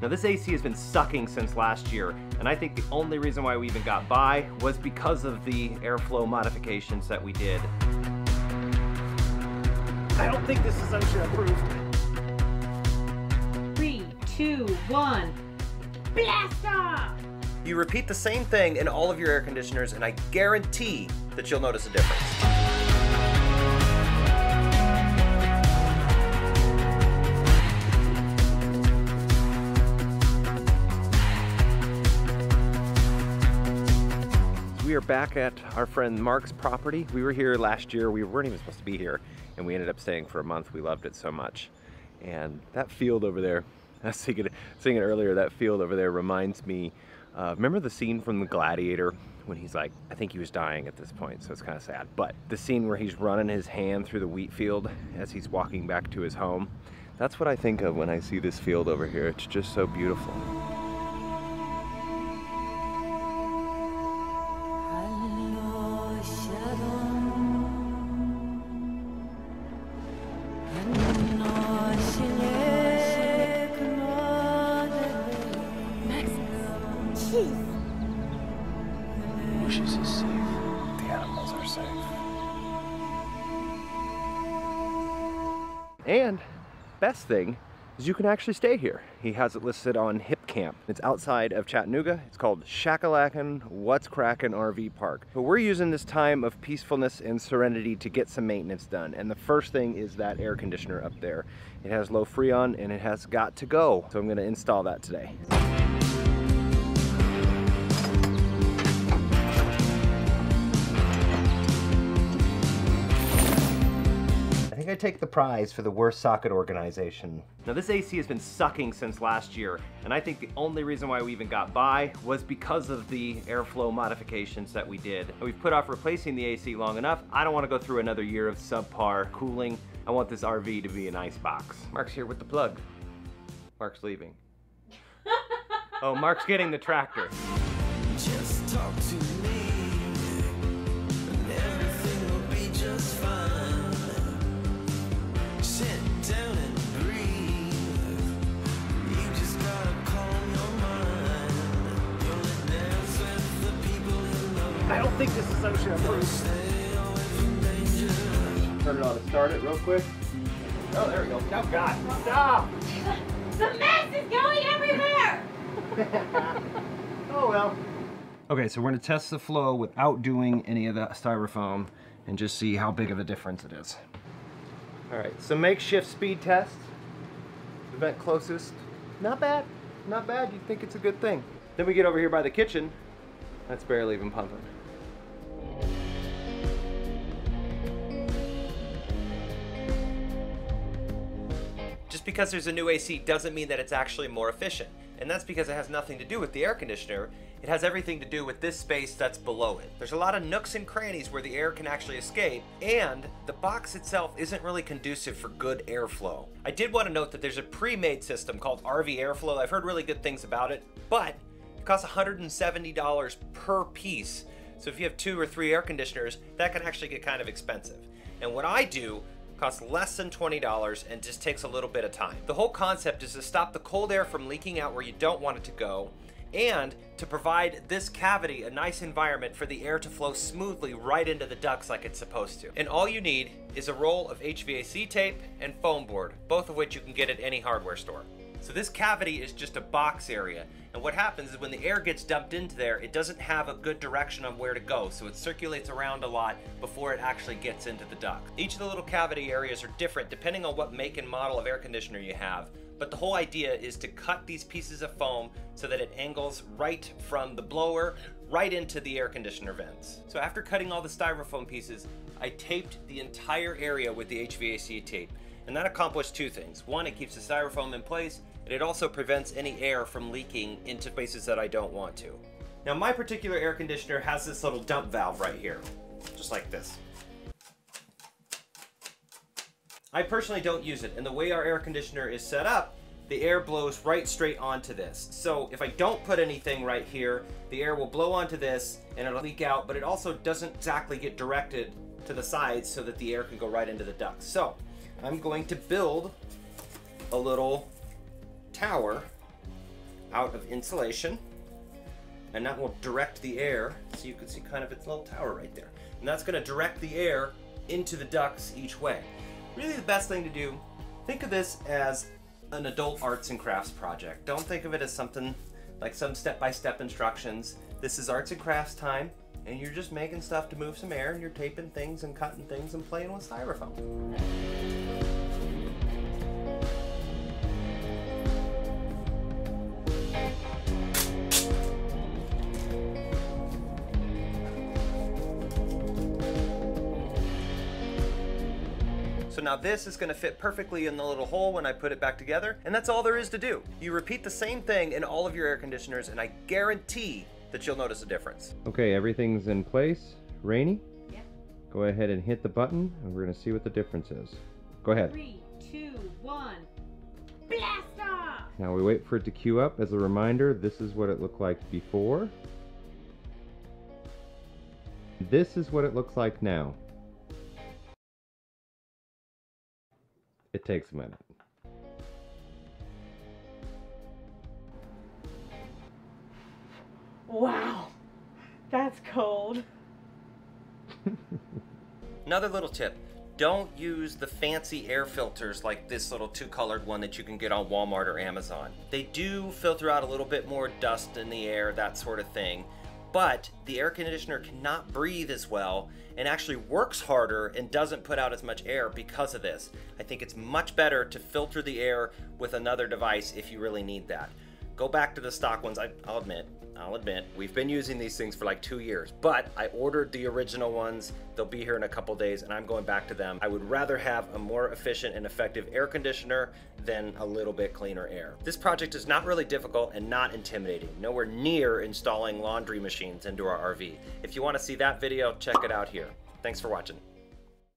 Now this AC has been sucking since last year, and I think the only reason why we even got by was because of the airflow modifications that we did. I don't think this is OSHA approved. 3, 2, 1, blast off! You repeat the same thing in all of your air conditioners, and I guarantee that you'll notice a difference. We are back at our friend Mark's property. We were here last year. We weren't even supposed to be here, and we ended up staying for a month. We loved it so much. And that field over there, I was singing earlier, that field over there reminds me, remember the scene from The Gladiator when he's like, I think he was dying at this point, so it's kind of sad. But the scene where he's running his hand through the wheat field as he's walking back to his home, that's what I think of when I see this field over here. It's just so beautiful. Bushes is safe. The animals are safe. And best thing is you can actually stay here. He has it listed on Hip Camp. It's outside of Chattanooga. It's called Shackalackin' What's Crackin' RV Park. But we're using this time of peacefulness and serenity to get some maintenance done. And the first thing is that air conditioner up there. It has low freon and it has got to go. So I'm gonna install that today. I take the prize for the worst socket organization. Now this AC has been sucking since last year, and I think the only reason why we even got by was because of the airflow modifications that we did. We've put off replacing the AC long enough. I don't want to go through another year of subpar cooling. I want this RV to be an ice box. Mark's here with the plug. Mark's leaving. Oh, Mark's getting the tractor. Just talk to me, and everything will be just fine. Sit down and breathe. You just gotta calm your mind. You'll dance with the people you know. I don't think this is OSHA approved. Stay away from danger. Turn it on to start it real quick. Oh, there we go. Oh, God. Stop! The mess is going everywhere! Oh, well. Okay, so we're going to test the flow without doing any of that styrofoam and just see how big of a difference it is. All right, so makeshift speed test. The vent closest. Not bad. Not bad. You'd think it's a good thing. Then we get over here by the kitchen. That's barely even pumping. Just because there's a new AC doesn't mean that it's actually more efficient. And that's because it has nothing to do with the air conditioner. It has everything to do with this space that's below it. There's a lot of nooks and crannies where the air can actually escape, and the box itself isn't really conducive for good airflow. I did want to note that there's a pre-made system called RV Airflow. I've heard really good things about it, but it costs $170 per piece. So if you have 2 or 3 air conditioners, that can actually get kind of expensive. And what I do costs less than $20 and just takes a little bit of time. The whole concept is to stop the cold air from leaking out where you don't want it to go, and to provide this cavity a nice environment for the air to flow smoothly right into the ducts like it's supposed to. And all you need is a roll of HVAC tape and foam board, both of which you can get at any hardware store. So this cavity is just a box area, and what happens is when the air gets dumped into there, it doesn't have a good direction on where to go, so it circulates around a lot before it actually gets into the duct. Each of the little cavity areas are different depending on what make and model of air conditioner you have, but the whole idea is to cut these pieces of foam so that it angles right from the blower right into the air conditioner vents. So after cutting all the styrofoam pieces, I taped the entire area with the HVAC tape. And that accomplished 2 things. One, it keeps the styrofoam in place, and it also prevents any air from leaking into places that I don't want to. Now my particular air conditioner has this little dump valve right here, just like this. I personally don't use it, and the way our air conditioner is set up, the air blows right straight onto this. So if I don't put anything right here, the air will blow onto this and it'll leak out, but it also doesn't exactly get directed to the sides so that the air can go right into the ducts. So I'm going to build a little tower out of insulation, and that will direct the air, so you can see kind of its little tower right there. And that's gonna direct the air into the ducts each way. Really the best thing to do, think of this as an adult arts and crafts project. Don't think of it as something like some step-by-step instructions. This is arts and crafts time, and you're just making stuff to move some air, and you're taping things and cutting things and playing with styrofoam. So now this is going to fit perfectly in the little hole when I put it back together, and that's all there is to do. You repeat the same thing in all of your air conditioners, and I guarantee that you'll notice a difference. Okay, everything's in place. Rainy? Yeah. Go ahead and hit the button, and we're going to see what the difference is. Go ahead. 3, 2, 1. Blast off! Now we wait for it to queue up. As a reminder, this is what it looked like before. This is what it looks like now. It takes a minute. Wow, that's cold. Another little tip, don't use the fancy air filters like this little 2-colored one that you can get on Walmart or Amazon. They do filter out a little bit more dust in the air, that sort of thing, but the air conditioner cannot breathe as well and actually works harder and doesn't put out as much air because of this. I think it's much better to filter the air with another device if you really need that. Go back to the stock ones. I'll admit, we've been using these things for like 2 years, but I ordered the original ones. They'll be here in a couple days and I'm going back to them. I would rather have a more efficient and effective air conditioner than a little bit cleaner air. This project is not really difficult and not intimidating. Nowhere near installing laundry machines into our RV. If you want to see that video, check it out here. Thanks for watching.